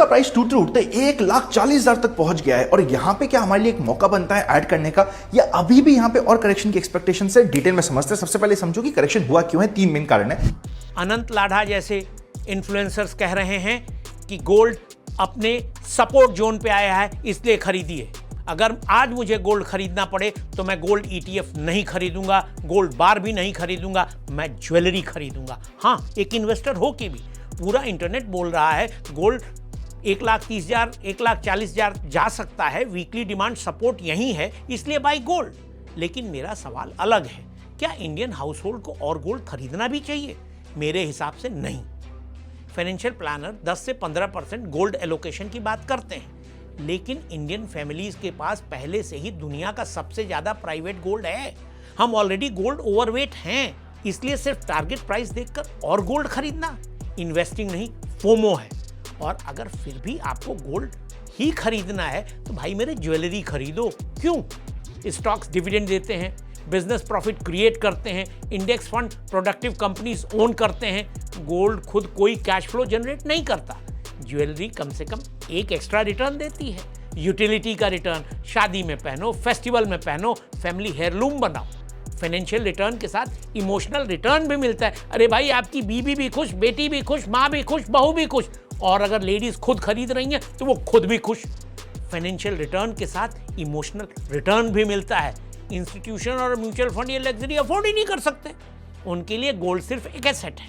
का प्राइस टूटते उठते 1,40,000 तक पहुंच गया है और यहां पे क्या हमारे लिए एक मौका बनता है ऐड करने का, या अभी भी यहां पे और करेक्शन की एक्सपेक्टेशन से डिटेल में समझते हैं। सबसे पहले समझो कि करेक्शन हुआ क्यों है। 3 मेन कारण है। अनंत लाढ़ा जैसे इन्फ्लुएंसर्स कह रहे हैं कि गोल्ड अपने सपोर्ट जोन पे आया है, इसलिए खरीदिए। अगर आज मुझे गोल्ड खरीदना पड़े तो मैं गोल्ड ETF नहीं खरीदूंगा, गोल्ड बार भी नहीं खरीदूंगा, मैं ज्वेलरी खरीदूंगा। हाँ, एक इन्वेस्टर हो के भी पूरा इंटरनेट बोल रहा है गोल्ड 1,30,000 1,40,000 जा सकता है, वीकली डिमांड सपोर्ट यही है, इसलिए बाई गोल्ड। लेकिन मेरा सवाल अलग है, क्या इंडियन हाउस होल्ड को और गोल्ड खरीदना भी चाहिए? मेरे हिसाब से नहीं। फाइनेंशियल प्लानर 10 से 15% गोल्ड एलोकेशन की बात करते हैं, लेकिन इंडियन फैमिलीज के पास पहले से ही दुनिया का सबसे ज्यादा प्राइवेट गोल्ड है। हम ऑलरेडी गोल्ड ओवरवेट हैं, इसलिए सिर्फ टारगेट प्राइस देखकर और गोल्ड खरीदना इन्वेस्टिंग नहीं, फोमो है। और अगर फिर भी आपको गोल्ड ही खरीदना है तो भाई मेरे ज्वेलरी खरीदो। क्यों? स्टॉक्स डिविडेंड देते हैं, बिजनेस प्रॉफिट क्रिएट करते हैं, index fund productive companies own करते हैं। गोल्ड खुद कोई कैश फ्लो जनरेट नहीं करता, ज्वेलरी कम से कम एक एक्स्ट्रा रिटर्न देती है। यूटिलिटी का रिटर्न, शादी में पहनो, फेस्टिवल में पहनो, फैमिली हेयरलूम बनाओ। फाइनेंशियल रिटर्न के साथ इमोशनल रिटर्न भी मिलता है। अरे भाई, आपकी बीवी भी खुश, बेटी भी खुश, माँ भी खुश, बहू भी खुश, और अगर लेडीज खुद खरीद रही हैं तो वो खुद भी खुश। फाइनेंशियल रिटर्न के साथ इमोशनल रिटर्न भी मिलता है। इंस्टीट्यूशन और म्यूचुअल फंड ये लग्जरी अफोर्ड ही नहीं कर सकते, उनके लिए गोल्ड सिर्फ एक एसेट है।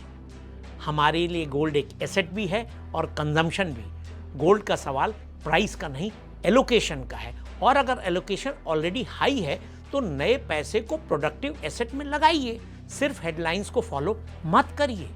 हमारे लिए गोल्ड एक एसेट भी है और कंजम्पशन भी। गोल्ड का सवाल प्राइस का नहीं, एलोकेशन का है। और अगर एलोकेशन ऑलरेडी हाई है तो नए पैसे को प्रोडक्टिव एसेट में लगाइए, सिर्फ हेडलाइंस को फॉलो मत करिए।